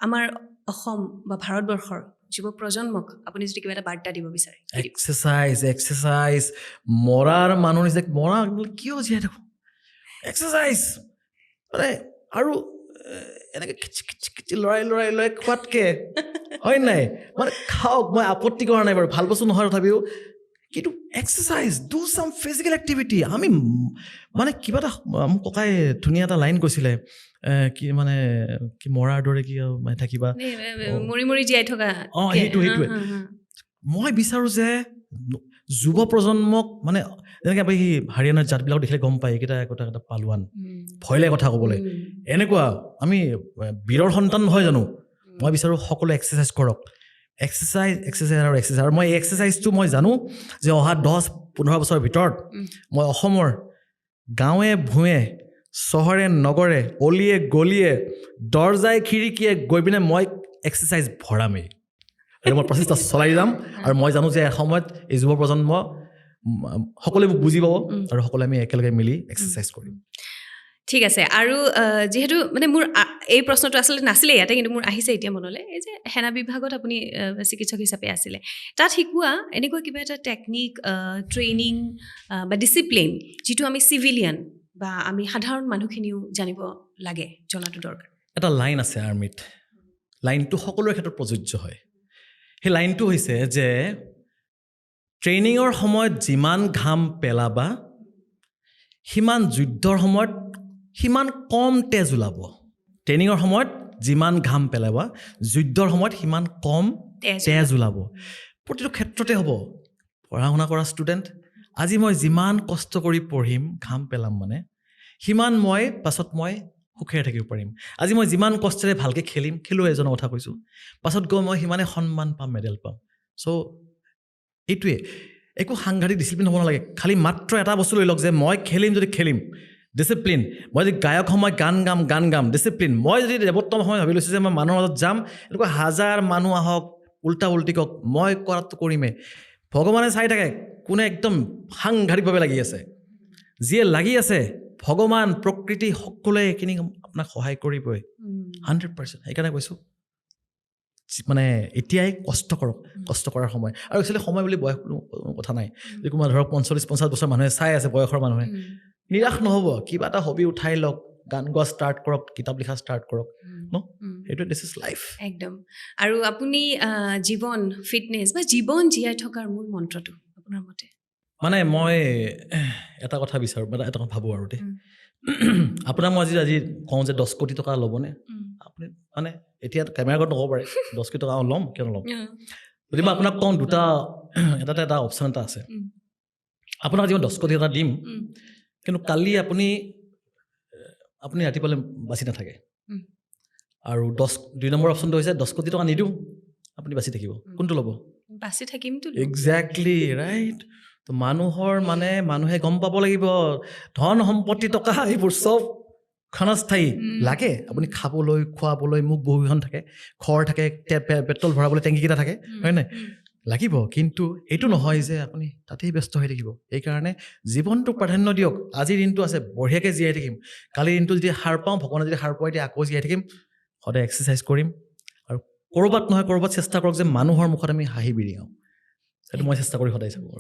আমাৰ অসম বা ভাৰতবৰ্ষৰ যুৱ প্ৰজন্মক আপুনি যদি কিবা এটা বাৰ্তা দিব বিচাৰে এক্সাৰচাইজ মৰাৰ মানুহ নিচিনা মৰা কিয় জীয়াই থাকোঁ এক্সাৰচাইজ মানে আৰু এনেকৈ খিচি লৰাই খোৱাতকৈ হয় নাই মানে খাওক মই আপত্তি কৰা নাই বাৰু ভাল বস্তু নহয় তথাপিও কিন্তু এক্সাৰচাইজ ডু চাম ফিজিকেল এক্টিভিটি আমি মানে কিবা এটা মোক ককাই ধুনীয়া এটা লাইন কৈছিলে কি মানে কি মৰাৰ দৰে কি মানে থাকিবা মৰি মৰি জীয়াই থকা সেইটোৱে মই বিচাৰোঁ যে যুৱ প্ৰজন্মক মানে যেনেকৈ আপুনি হাৰিয়ানাৰ জাতবিলাক দেখিলে গম পায় এইকেইটা এটা পালোৱান ভয় লাগে কথা ক'বলৈ এনেকুৱা আমি বীৰৰ সন্তান নহয় জানো মই বিচাৰোঁ সকলোৱে এক্সাৰচাইজ কৰক এক্সাৰচাইজ আৰু মই এই এক্সাৰচাইজটো মই জানো যে অহা 10-15 বছৰৰ ভিতৰত মই অসমৰ গাঁৱে ভূঞে চহৰে নগৰে অলিয়ে গলিয়ে দৰ্জাই খিৰিকীয়ে গৈ পিনে মই এক্সাৰচাইজ ভৰামেই আৰু মই প্ৰচেষ্টা চলাই যাম আৰু মই জানো যে এসময়ত এই যুৱ প্ৰজন্ম সকলোৱে মোক বুজি পাব আৰু সকলোৱে আমি একেলগে মিলি এক্সাৰচাইজ কৰিম ঠিক আছে আৰু যেহেতু মানে মোৰ এই প্ৰশ্নটো আচলতে নাছিলে ইয়াতে কিন্তু মোৰ আহিছে এতিয়া মনলৈ এই যে সেনা বিভাগত আপুনি চিকিৎসক হিচাপে আছিলে তাত শিকোৱা এনেকুৱা কিবা এটা টেকনিক ট্ৰেইনিং বা ডিচিপ্লিন যিটো আমি চিভিলিয়ান বা আমি সাধাৰণ মানুহখিনিও জানিব লাগে জনাটো দৰকাৰ এটা লাইন আছে আৰ্মিত লাইনটো সকলোৰে ক্ষেত্ৰত প্ৰযোজ্য হয় সেই লাইনটো হৈছে যে ট্ৰেইনিঙৰ সময়ত যিমান ঘাম পেলাবা সিমান যুদ্ধৰ সময়ত সিমান কম তেজ ওলাব ট্ৰেইনিঙৰ সময়ত যিমান ঘাম পেলাবা যুদ্ধৰ সময়ত সিমান কম তেজ ওলাব প্ৰতিটো ক্ষেত্ৰতে হ'ব পঢ়া শুনা কৰা ষ্টুডেণ্ট আজি মই যিমান কষ্ট কৰি পঢ়িম ঘাম পেলাম মানে সিমান মই পাছত মই সুখেৰে থাকিব পাৰিম আজি মই যিমান কষ্টেৰে ভালকৈ খেলুৱৈ এজনৰ কথা কৈছোঁ পাছত গৈ মই সিমানে সন্মান পাম মেডেল পাম চ' এইটোৱে একো সাংঘাতিক ডিচিপ্লিন হ'ব নালাগে খালি মাত্ৰ এটা বস্তু লৈ লওক যে মই খেলিম যদি খেলিম ডিচিপ্লিন মই যদি গায়ক সময় গান গাম ডিচিপ্লিন মই যদি দেৱোত্তম সময় ভাবি লৈছোঁ যে মই মানুহৰ মাজত যাম এনেকুৱা হাজাৰ মানুহ আহক উল্টা উল্টি কওক মই কৰাটো কৰিমেই ভগৱানে চাই থাকে কোনে একদম সাংঘাতিকভাৱে লাগি আছে যিয়ে লাগি আছে ভগৱান প্ৰকৃতি সকলোৱে এইখিনি আপোনাক সহায় কৰিবই 100% সেইকাৰণে কৈছোঁ মানে এতিয়াই কষ্ট কৰক কষ্ট কৰাৰ সময় আৰু একচুৱেলি সময় বুলি বয়স কোনো কথা নাই যদি কোনোবা ধৰক 45-50 বছৰ মানুহে চাই আছে বয়সৰ মানুহে নিৰাশ নহ'ব কিবা এটা হবি উঠাই লওক গান গোৱা ষ্টাৰ্ট কৰক কিতাপ লিখা ষ্টাৰ্ট কৰক ন সেইটো দিছ ইজ লাইফ একদম আৰু আপুনি জীৱন ফিটনেছ বা জীৱন জীয়াই থকাৰ মূল মন্ত্ৰটো আপোনাৰ মতে মানে মই এটা কথা বিচাৰোঁ মানে এটা কথা ভাবোঁ আৰু দেই আপোনাক মই আজি কওঁ যে 10 কোটি টকা ল'বনে আপুনি মানে এতিয়া কেমেৰা আগত নক'ব পাৰে 10 কোটি টকা ল'ম কিয় নল'ম যদি মই আপোনাক কওঁ দুটা এটা অপশ্যন এটা আছে আপোনাক আজি মই 10 কোটি টকা দিম কিন্তু কালি আপুনি ৰাতিপুৱালৈ বাচি নাথাকে আৰু 2 নম্বৰ অপশ্যনটো হৈছে 10 কোটি টকা নিদিওঁ আপুনি বাচি থাকিব কোনটো ল'ব বাচি থাকিমতো এক্সেক্টলি ৰাইট তো মানুহৰ মানে মানুহে গম পাব লাগিব ধন সম্পত্তি টকা এইবোৰ চব ক্ষণস্থায়ী লাগে আপুনি খাবলৈ খোৱাবলৈ মুখ বহুকেইখন থাকে ঘৰ থাকে পেট্ৰল ভৰাবলৈ টেংকিকেইটা থাকে হয় নাই লাগিব কিন্তু এইটো নহয় যে আপুনি তাতেই ব্যস্ত হৈ থাকিব এইকাৰণে জীৱনটোক প্ৰাধান্য দিয়ক আজিৰ দিনটো আছে বঢ়িয়াকৈ জীয়াই থাকিম কালিৰ দিনটো যদি সাৰ পাওঁ ভগৱানে যদি সাৰ পায় এতিয়া আকৌ জীয়াই থাকিম সদায় এক্সাৰচাইজ কৰিম আৰু ক'ৰবাত নহয় ক'ৰবাত চেষ্টা কৰক যে মানুহৰ মুখত আমি হাঁহি বিৰিঙাওঁ সেইটো মই চেষ্টা কৰি সদায় থাকোঁ